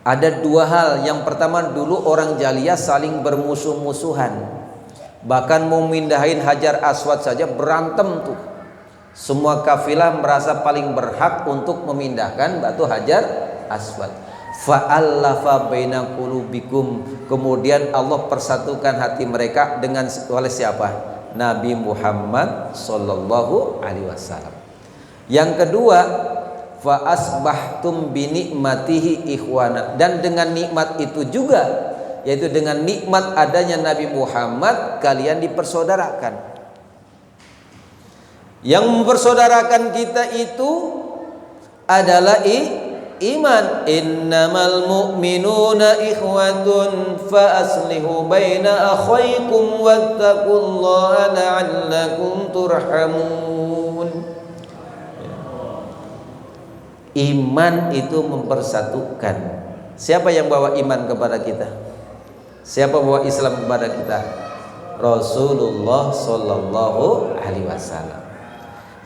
Ada dua hal. Yang pertama, dulu orang jahiliyah saling bermusuh-musuhan. Bahkan mau mindahin Hajar Aswad saja berantem tuh. Semua kafilah merasa paling berhak untuk memindahkan batu Hajar Aswad. Fa'allafa baina qulubikum. Kemudian Allah persatukan hati mereka dengan oleh siapa? Nabi Muhammad sallallahu alaihi wasallam. Yang kedua, fa asbahtum bi nikmatihi ikhwana, dan dengan nikmat itu juga, yaitu dengan nikmat adanya Nabi Muhammad, kalian dipersaudarakan. Yang mempersaudarakan kita itu adalah iman. Innamal mu'minuna ikhwatun fa aslihu baina akhaykum wattaqullaha la'allakum turhamun. Iman itu mempersatukan. Siapa yang bawa iman kepada kita? Siapa bawa Islam kepada kita? Rasulullah sallallahu alaihi wasallam.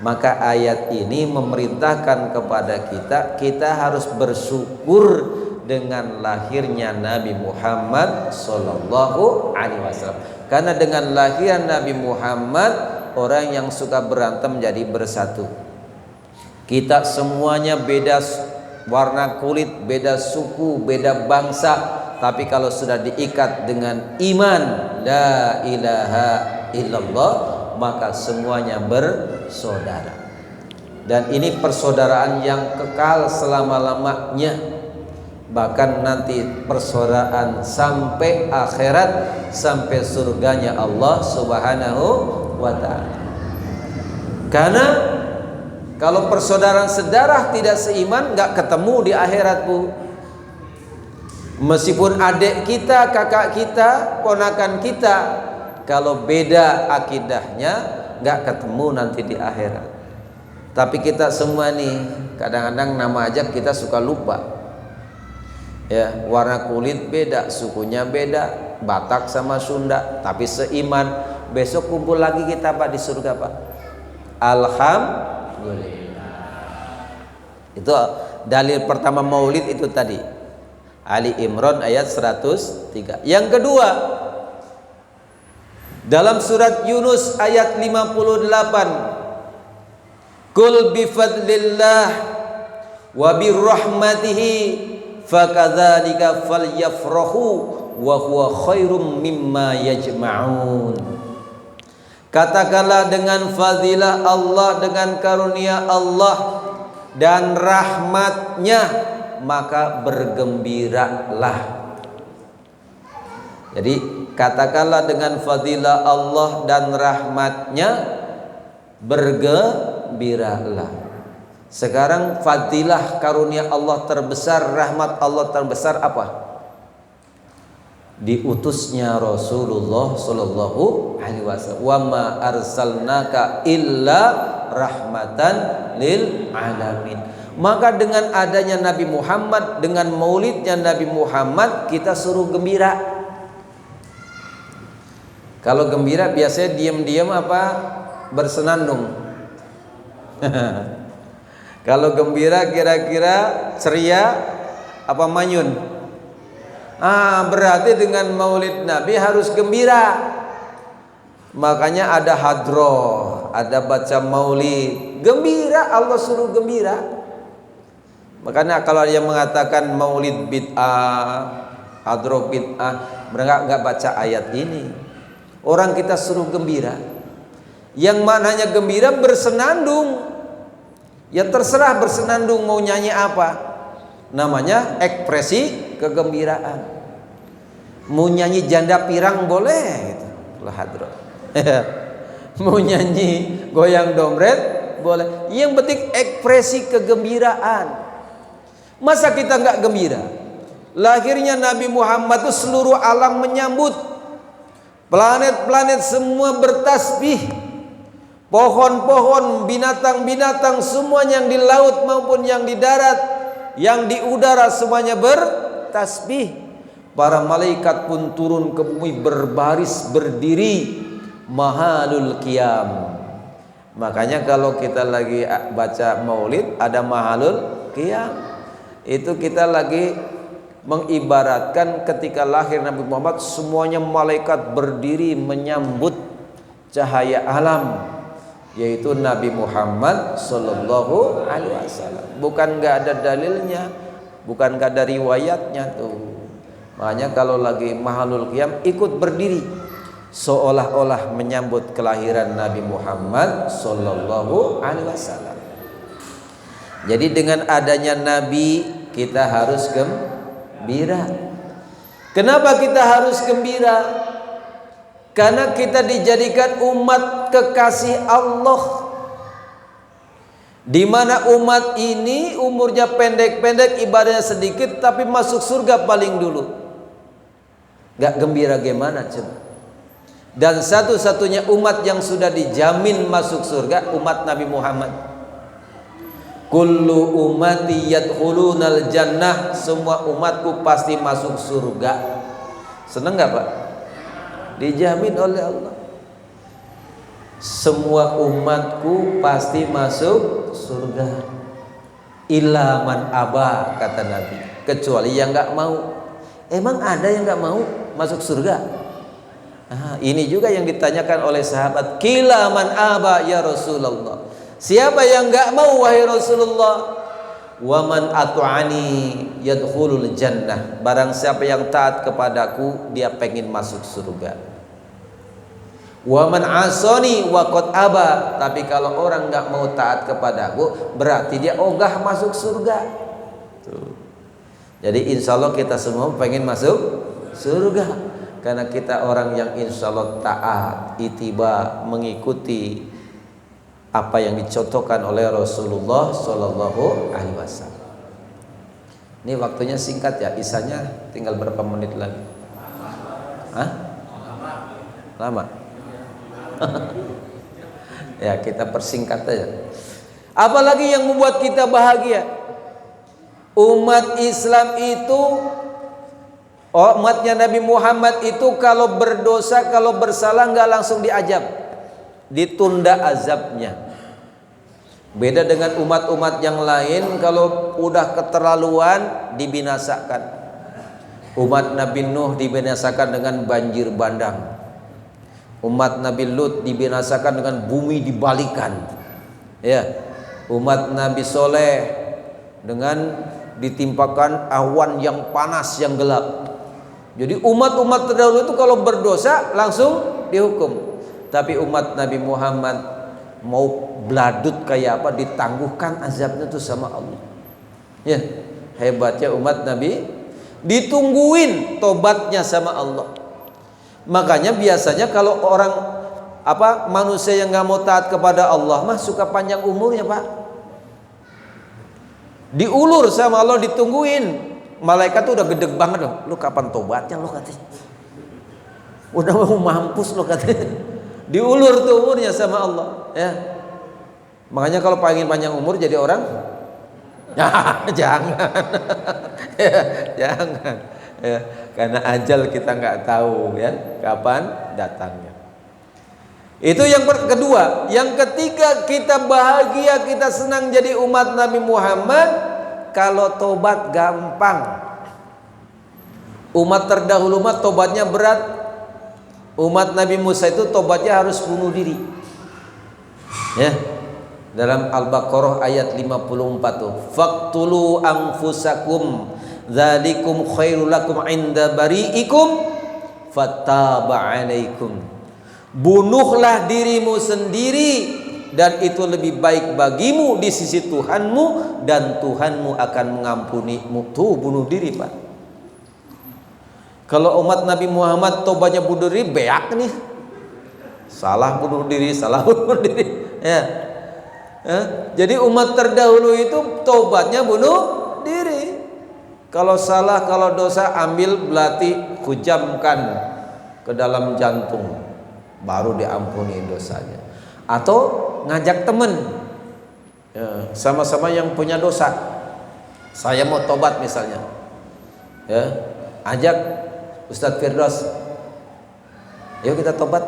Maka ayat ini memerintahkan kepada kita harus bersyukur dengan lahirnya Nabi Muhammad sallallahu alaihi wasallam. Karena dengan lahirnya Nabi Muhammad, orang yang suka berantem jadi bersatu. Kita semuanya beda warna kulit, beda suku, beda bangsa, tapi kalau sudah diikat dengan iman la ilaha illallah, maka semuanya bersaudara. Dan ini persaudaraan yang kekal selama-lamanya. Bahkan nanti persaudaraan sampai akhirat, sampai surganya Allah Subhanahu wa ta'ala. Karena kalau persaudaraan sedarah tidak seiman, nggak ketemu di akhirat, Bu. Meskipun adik kita, kakak kita, ponakan kita, kalau beda akidahnya, nggak ketemu nanti di akhirat. Tapi kita semua nih, kadang-kadang nama aja kita suka lupa. Ya, warna kulit beda, sukunya beda, Batak sama Sunda, tapi seiman. Besok kumpul lagi kita, Pak, di surga, Pak. Alhamdulillah. Itu dalil pertama Maulid itu tadi, Ali Imran ayat 103. Yang kedua, dalam surat Yunus ayat 58, Qul bifadlillah wa birrahmatihi fakadzalika falyafrahu wa huwa khairum mimma yajma'un. Katakanlah dengan fadilah Allah, dengan karunia Allah dan rahmatnya, maka bergembiralah. Jadi katakanlah dengan fadilah Allah dan rahmatnya, bergembiralah. Sekarang fadilah karunia Allah terbesar, rahmat Allah terbesar apa? Diutusnya Rasulullah sallallahu alaihi wasallam. Wa ma arsalnaka illa rahmatan lil alamin. Maka dengan adanya Nabi Muhammad, dengan maulidnya Nabi Muhammad, kita suruh gembira. Kalau gembira biasanya diam-diam apa? Bersenandung. Kalau gembira kira-kira ceria apa manyun? Berarti dengan maulid Nabi harus gembira. Makanya ada hadroh, ada baca maulid, gembira, Allah suruh gembira. Makanya kalau yang mengatakan maulid bid'ah, hadroh bid'ah, mereka nggak baca ayat ini. Orang kita suruh gembira. Yang mananya gembira bersenandung. Ya terserah bersenandung mau nyanyi apa. Namanya ekspresi kegembiraan. Mau nyanyi janda pirang boleh gitu. Hadroh. Mau nyanyi goyang dompet boleh. Yang penting ekspresi kegembiraan. Masa kita nggak gembira? Lahirnya Nabi Muhammad itu seluruh alam menyambut. Planet-planet semua bertasbih. Pohon-pohon, binatang-binatang, semuanya yang di laut maupun yang di darat, yang di udara, semuanya bertasbih. Para malaikat pun turun ke bumi berbaris berdiri, mahalul qiyam. Makanya kalau kita lagi baca maulid ada mahalul qiyam, itu kita lagi mengibaratkan ketika lahir Nabi Muhammad semuanya malaikat berdiri menyambut cahaya alam, yaitu Nabi Muhammad sallallahu alaihi wasallam. Bukan nggak ada dalilnya, bukan nggak ada riwayatnya tuh. Makanya kalau lagi mahalul qiyam ikut berdiri seolah-olah menyambut kelahiran Nabi Muhammad sallallahu alaihi wasallam. Jadi dengan adanya Nabi kita harus gembira. Kenapa kita harus gembira? Karena kita dijadikan umat kekasih Allah, di mana umat ini umurnya pendek-pendek, ibadahnya sedikit, tapi masuk surga paling dulu. Gak gembira gimana coba? Dan satu-satunya umat yang sudah dijamin masuk surga umat Nabi Muhammad. Kullu ummati yadkhulunal jannah, semua umatku pasti masuk surga. Seneng gak Pak? Dijamin oleh Allah. Semua umatku pasti masuk surga. Illa man aba, kata Nabi, kecuali yang gak mau. Emang ada yang gak mau masuk surga? Nah, ini juga yang ditanyakan oleh sahabat. Qila man aba ya Rasulullah. Siapa yang gak mau wahai Rasulullah? Wa man ata'ani yadkhulul jannah. Barang siapa yang taat kepadaku, dia pengen masuk surga. Wa man asani wa qad aba. Tapi kalau orang gak mau taat kepadaku, berarti dia ogah masuk surga. Tuh. Jadi insya Allah kita semua pengen masuk surga, karena kita orang yang insya Allah taat, itiba, mengikuti apa yang dicontohkan oleh Rasulullah Sallallahu Alaihi Wasallam. Ini waktunya singkat ya, isanya tinggal berapa menit lagi? Hah? Lama? Ya kita persingkat aja. Apalagi yang membuat kita bahagia? Umat Islam itu, umatnya Nabi Muhammad itu kalau berdosa, kalau bersalah nggak langsung diazab, ditunda azabnya. Beda dengan umat-umat yang lain, kalau udah keterlaluan dibinasakan. Umat Nabi Nuh dibinasakan dengan banjir bandang. Umat Nabi Lut dibinasakan dengan bumi dibalikan. Ya, umat Nabi Soleh dengan ditimpakan awan yang panas yang gelap. Jadi umat-umat terdahulu itu kalau berdosa langsung dihukum. Tapi umat Nabi Muhammad mau beladut kayak apa ditangguhkan azabnya itu sama Allah. Ya, hebatnya umat Nabi, ditungguin tobatnya sama Allah. Makanya biasanya kalau orang manusia yang nggak mau taat kepada Allah mah suka panjang umurnya Pak. Diulur sama Allah, ditungguin. Malaikat tuh udah gedeg banget loh. Lu kapan tobatnya lo katanya? Udah mau mampus lo katanya. Diulur tuh umurnya sama Allah. Ya. Makanya kalau pengen panjang umur jadi orang, ya, jangan. Ya, jangan. Ya, karena ajal kita nggak tahu ya kapan datangnya. Itu yang kedua. Yang ketiga, kita bahagia, kita senang jadi umat Nabi Muhammad kalau tobat gampang. Umat terdahulu mah tobatnya berat. Umat Nabi Musa itu tobatnya harus bunuh diri. Ya. Dalam Al-Baqarah ayat 54 tuh, faqtulu anfusakum dzalikum khairul lakum inda bari'ikum fattaba 'alaikum. Bunuhlah dirimu sendiri dan itu lebih baik bagimu di sisi Tuhanmu, dan Tuhanmu akan mengampunimu. Tuh bunuh diri Pak. Kalau umat Nabi Muhammad tobatnya bunuh diri, beak nih. Salah bunuh diri, salah bunuh diri. Ya. Jadi umat terdahulu itu tobatnya bunuh diri. Kalau salah, kalau dosa, ambil belati, hujamkan ke dalam jantung, baru diampuni dosanya. Atau ngajak temen, ya, sama-sama yang punya dosa. Saya mau tobat misalnya, ya, ajak Ustadz Firdaus, yuk kita tobat.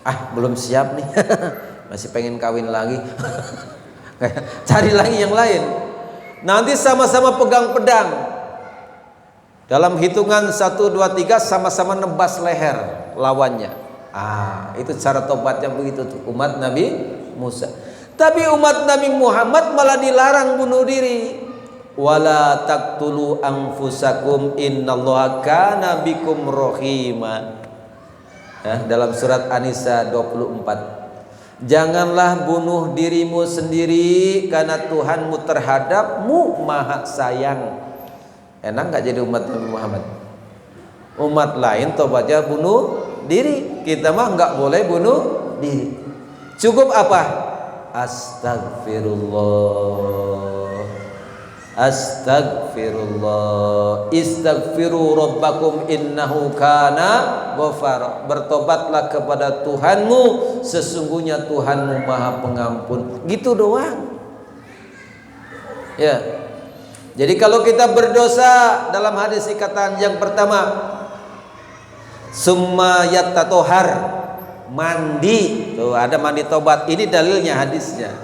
Ah belum siap nih, masih pengen kawin lagi. Cari lagi yang lain. Nanti sama-sama pegang pedang. Dalam hitungan 1, 2, 3 sama-sama nebas leher lawannya. Itu cara tobatnya begitu tuh umat Nabi Musa. Tapi umat Nabi Muhammad malah dilarang bunuh diri. Wala taqtulu anfusakum innallaha kana bikum rahima. Dalam surat An-Nisa 24. Janganlah bunuh dirimu sendiri karena Tuhanmu terhadapmu maha sayang. Enak gak jadi umat Nabi Muhammad? Umat lain tobatnya bunuh diri, kita mah nggak boleh bunuh diri. Cukup apa? Astagfirullah, astagfirullah, istaghfiru rabbakum innahu kana ghafara. Bertobatlah kepada Tuhanmu, sesungguhnya Tuhanmu maha pengampun. Gitu doang. Ya. Jadi kalau kita berdosa, dalam hadis dikatakan yang pertama, summa yattatohar, mandi. Tuh ada mandi tobat. Ini dalilnya hadisnya.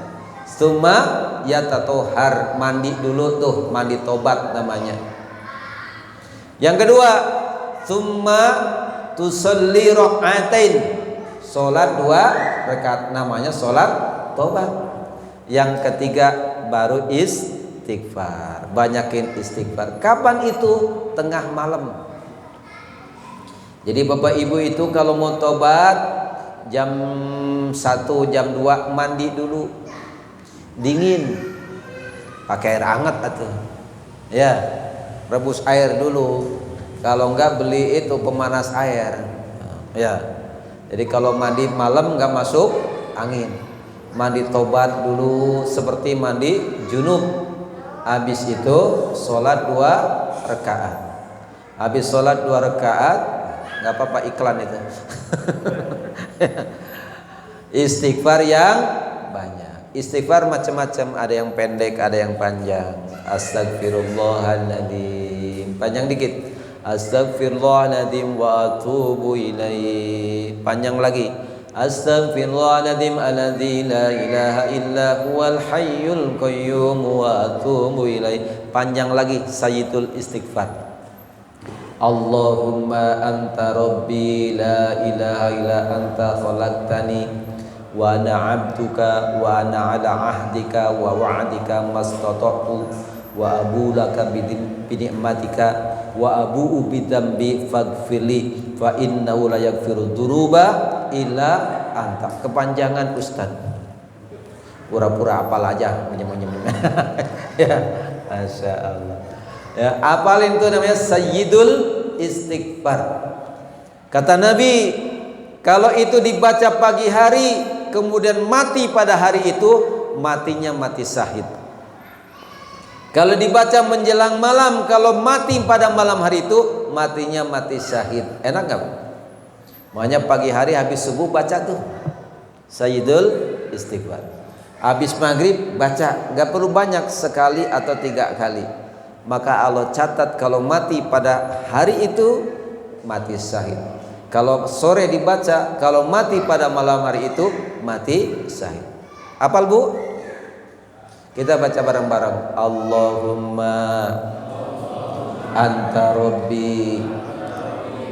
Summa yattatohar, mandi dulu tuh, mandi tobat namanya. Yang kedua, summa tusalli rakaatain, salat 2 rakaat, namanya salat tobat. Yang ketiga baru istighfar, banyakin istighfar. Kapan itu? Tengah malam. Jadi bapak ibu itu kalau mau tobat jam 1, jam 2 mandi dulu, dingin, pakai air hangat atuh. Ya, rebus air dulu. Kalau enggak beli itu pemanas air. Ya. Jadi kalau mandi malam enggak masuk angin. Mandi tobat dulu seperti mandi junub. Habis itu sholat 2 rakaat. Habis sholat 2 rakaat, nggak apa-apa iklan itu. Istighfar yang banyak. Istighfar macam-macam, ada yang pendek, ada yang panjang. Astagfirullahaladzim, panjang dikit. Astagfirullahaladzim wa atubu ilaih. Panjang lagi. Astaghfirullahaladzim alladzi la ilaha illa huwal hayyul qayyum wa atubu ilaih. Panjang lagi, sayyidul istighfar. Allahumma anta rabbi la ilaha illa anta khalaqtani wa ana 'abduka wa ana 'ala 'ahdika wa wa'dika mastata'tu wa abu laka bi ni'matika wa abu'u bi dzambi faghfirli fa innahu la yaghfiru dzunuba illa anta. Kepanjangan Ustaz, pura-pura hafal aja, nyem-nyem. Ya, Masya Allah. Ya, apalin itu namanya sayyidul istighfar. Kata Nabi, kalau itu dibaca pagi hari kemudian mati pada hari itu, matinya mati syahid. Kalau dibaca menjelang malam, kalau mati pada malam hari itu, matinya mati syahid. Enak gak? Makanya pagi hari habis subuh baca tuh sayyidul istighfar. Habis maghrib baca, gak perlu banyak, sekali atau 3 kali. Maka Allah catat kalau mati pada hari itu mati syahid. Kalau sore dibaca, kalau mati pada malam hari itu mati syahid. Apal bu? Kita baca bareng-bareng. Allahumma anta rabbi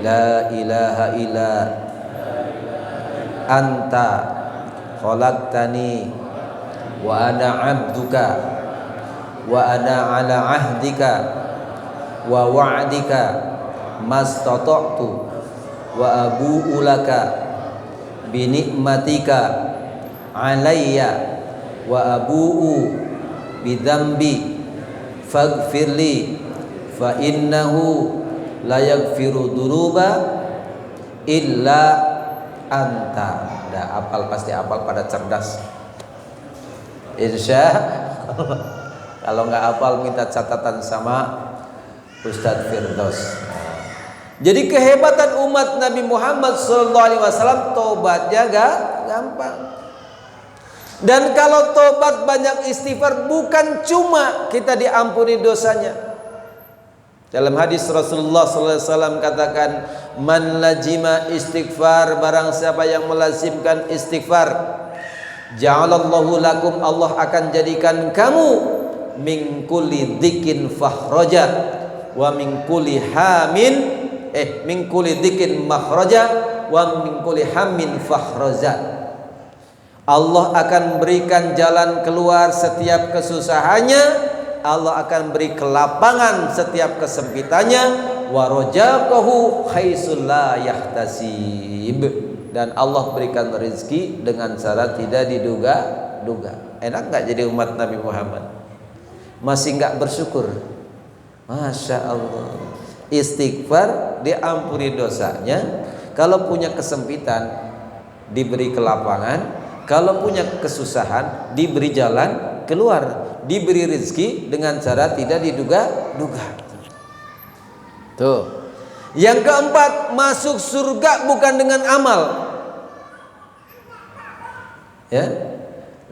la ilaha illa anta khalaqtani wa ana 'abduka wa ana 'ala 'ahdika wa wa'dika mastata'tu wa abu'u laka bi ni'matika 'alayya wa abu'u bidzambi faghfirli fa innahu la yaghfiru dzunuba illa anta. Dah apal, pasti apal, pada cerdas. Insya Allah. Kalau nggak apal minta catatan sama Ustadz Firdaus. Jadi kehebatan umat Nabi Muhammad SAW, tobatnya gak gampang. Dan kalau tobat banyak istighfar, bukan cuma kita diampuni dosanya. Dalam hadis Rasulullah SAW katakan, man lajima istighfar, barang siapa yang melazimkan istighfar, ja'alallahu lakum, Allah akan jadikan kamu min kulli dzikin fahroja, wa min kulli hamin min kulli dikin makhraja wa min kulli hammin fakhraja. Allah akan berikan jalan keluar setiap kesusahannya, Allah akan beri kelapangan setiap kesempitannya, wa rajaqahu haitsu la yahtasib, dan Allah berikan rezeki dengan cara tidak diduga-duga. Enak nggak jadi umat Nabi Muhammad? Masih nggak bersyukur? Masya Allah. Istighfar diampuni dosanya, kalau punya kesempitan diberi kelapangan, kalau punya kesusahan diberi jalan keluar, diberi rezeki dengan cara tidak diduga-duga. Tuh. Yang keempat, masuk surga bukan dengan amal. Ya.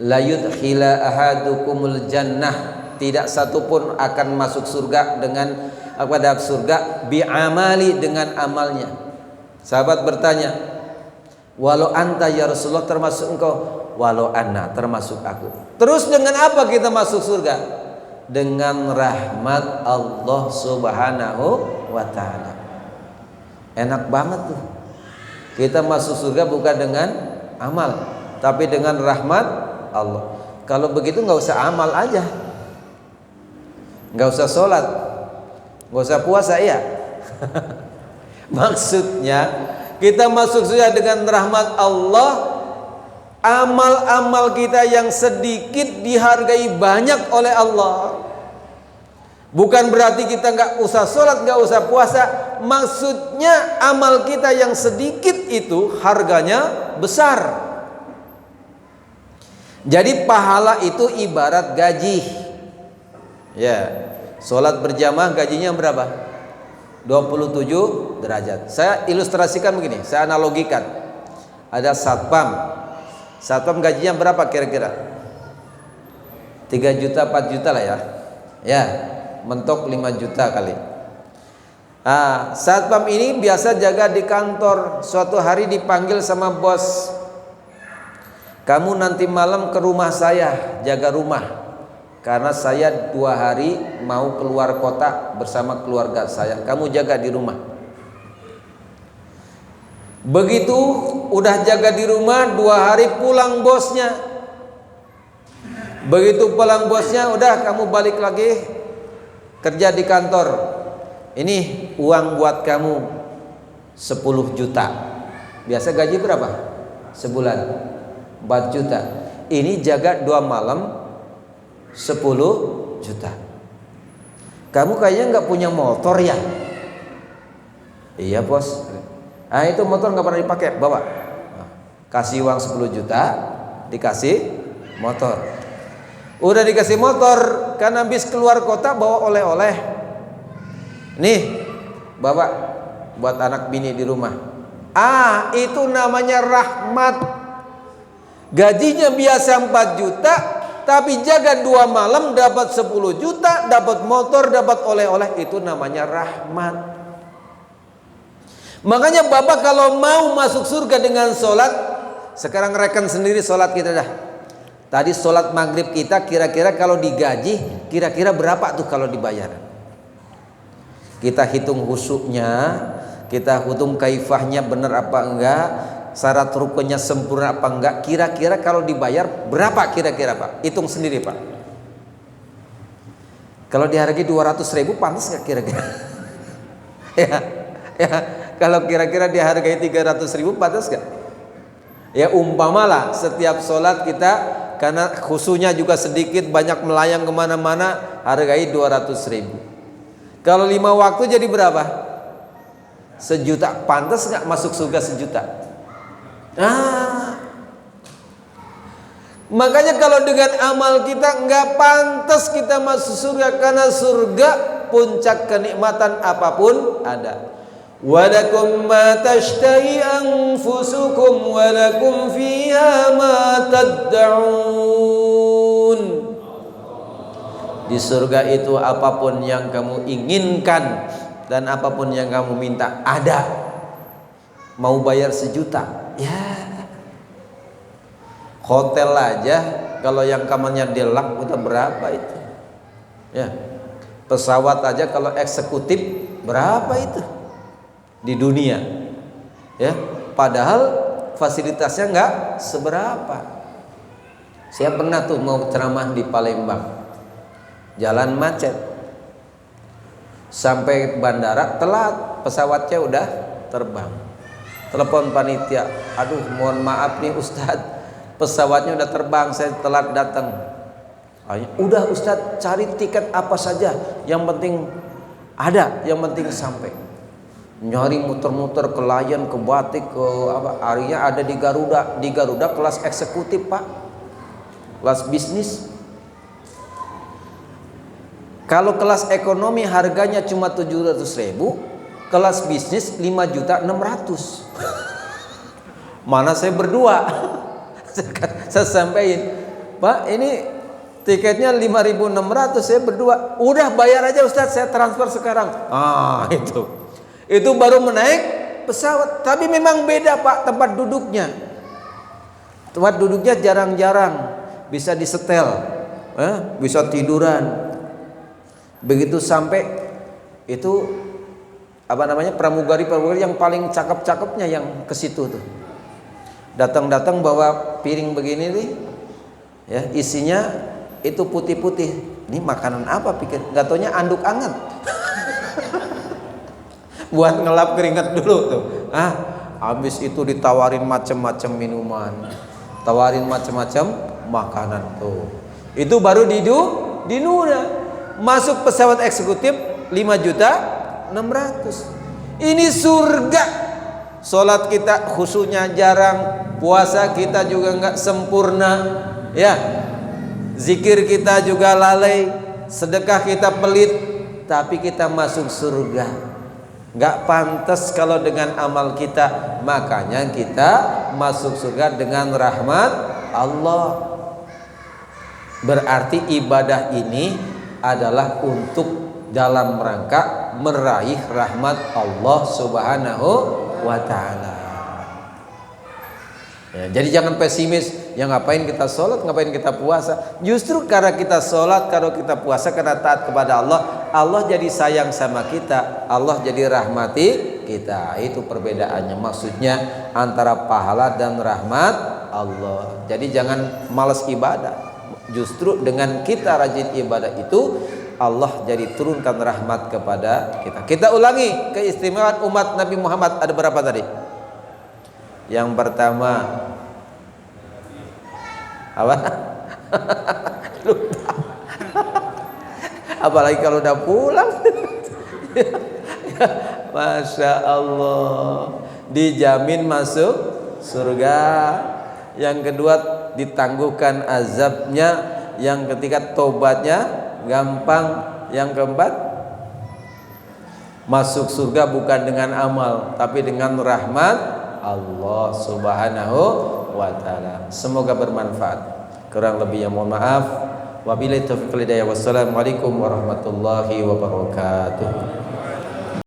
La yudkhila ahadukumul jannah, tidak satupun akan masuk surga dengan kepada surga bi'amali, dengan amalnya. Sahabat bertanya, walau anta ya Rasulullah, termasuk engkau? Walau anna, termasuk aku. Terus dengan apa kita masuk surga? Dengan rahmat Allah Subhanahu wa ta'ala. Enak banget tuh. Kita masuk surga bukan dengan amal, tapi dengan rahmat Allah. Kalau begitu nggak usah amal aja, nggak usah sholat, nggak usah puasa ya. Maksudnya kita masuk surga dengan rahmat Allah. Amal-amal kita yang sedikit dihargai banyak oleh Allah. Bukan berarti kita nggak usah sholat, nggak usah puasa. Maksudnya amal kita yang sedikit itu harganya besar. Jadi pahala itu ibarat gaji. Ya, sholat berjamaah gajinya berapa? 27 derajat. Saya ilustrasikan begini, saya analogikan. Ada satpam. Satpam gajinya berapa kira-kira? 3 juta, 4 juta lah ya. Ya, mentok 5 juta kali. Satpam ini biasa jaga di kantor. Suatu hari dipanggil sama bos, kamu nanti malam ke rumah saya, jaga rumah, karena saya 2 hari mau keluar kota bersama keluarga saya. Kamu jaga di rumah. Begitu udah jaga di rumah 2 hari, pulang bosnya. Begitu pulang bosnya, udah kamu balik lagi kerja di kantor. Ini uang buat kamu 10 juta. Biasa gaji berapa? Sebulan 4 juta. Ini jaga 2 malam 10 juta. Kamu kayaknya nggak punya motor ya? Iya bos. Itu motor nggak pernah dipakai, bawa. Kasih uang 10 juta, dikasih motor. Udah dikasih motor, kan habis keluar kota bawa oleh-oleh. Nih, bawa buat anak bini di rumah. Itu namanya rahmat. Gajinya biasa 4 juta, tapi jaga 2 malam dapat 10 juta, dapat motor, dapat oleh-oleh. Itu namanya rahmat. Makanya Bapak kalau mau masuk surga dengan sholat, sekarang rekan sendiri sholat kita dah. Tadi sholat maghrib kita kira-kira kalau digaji, kira-kira berapa tuh kalau dibayar? Kita hitung husuknya, kita hitung kaifahnya benar apa enggak, syarat rukunnya sempurna apa enggak, kira-kira kalau dibayar berapa kira-kira Pak? Hitung sendiri Pak. Kalau dihargai 200.000 pantas enggak kira-kira? ya, kalau kira-kira dihargai 300.000 pantas enggak? Ya umpamalah setiap sholat kita, karena khusunya juga sedikit, banyak melayang kemana-mana, hargai 200.000. Kalau 5 waktu jadi berapa? 1 juta. Pantas nggak masuk surga 1 juta? Makanya kalau dengan amal kita nggak pantas kita masuk surga, karena surga puncak kenikmatan apapun ada. Walakum ma tashtahi anfusukum walakum fiha ma tad'un. Di surga itu apapun yang kamu inginkan dan apapun yang kamu minta ada. Mau bayar 1 juta, ya. Hotel aja kalau yang kamarnya deluxe udah berapa itu? Ya. Pesawat aja kalau eksekutif berapa itu di dunia, ya? Padahal fasilitasnya nggak seberapa. Saya pernah tuh mau ceramah di Palembang, jalan macet, sampai bandara telat, pesawatnya udah terbang. Telepon panitia, aduh mohon maaf nih Ustadz, pesawatnya udah terbang, saya telat datang. Udah Ustadz, cari tiket apa saja, yang penting ada, yang penting sampai. Nyari muter-muter ke Lion, ke Batik, ke apa, akhirnya ada di Garuda. Di Garuda kelas eksekutif Pak, kelas bisnis. Kalau kelas ekonomi harganya cuma 700.000, kelas bisnis 5.600.000. Mana saya berdua. Saya sampaikan, Pak ini tiketnya 5.600, saya berdua. Udah bayar aja Ustadz, saya transfer sekarang. Itu baru menaik pesawat. Tapi memang beda Pak tempat duduknya. Tempat duduknya jarang-jarang bisa disetel, bisa tiduran. Begitu sampai itu apa namanya, pramugari yang paling cakep-cakepnya yang ke situ tuh. Datang-datang bawa piring begini nih, ya isinya itu putih-putih. Ini makanan apa pikir? Nggak taunya anduk anget. Buat ngelap keringat dulu tuh. Habis itu ditawarin macam-macam minuman, tawarin macam-macam makanan tuh. Itu baru di dunia. Masuk pesawat eksekutif 5.600.000. Ini surga. Sholat kita khusyuknya jarang, puasa kita juga nggak sempurna, ya. Zikir kita juga lalai, sedekah kita pelit, tapi kita masuk surga. Nggak pantas kalau dengan amal kita. Makanya kita masuk surga dengan rahmat Allah. Berarti ibadah ini adalah untuk dalam rangka meraih rahmat Allah Subhanahu wa ta'ala. Ya, jadi jangan pesimis, ya ngapain kita sholat, ngapain kita puasa. Justru karena kita sholat, kalau kita puasa, karena taat kepada Allah, Allah jadi sayang sama kita, Allah jadi rahmati kita. Itu perbedaannya, maksudnya antara pahala dan rahmat Allah. Jadi jangan malas ibadah. Justru dengan kita rajin ibadah itu, Allah jadi turunkan rahmat kepada kita. Kita ulangi keistimewaan umat Nabi Muhammad. Ada berapa tadi? Yang pertama apa? Lupa. Apalagi kalau udah pulang. Masya Allah, dijamin masuk surga. Yang kedua, ditangguhkan azabnya. Yang ketiga, tobatnya gampang. Yang keempat, masuk surga bukan dengan amal, tapi dengan rahmat Allah Subhanahu wa ta'ala. Semoga bermanfaat. Kurang lebihnya mohon maaf. Wabillahi taufiq wal hidayah. Wassalamualaikum warahmatullahi wabarakatuh.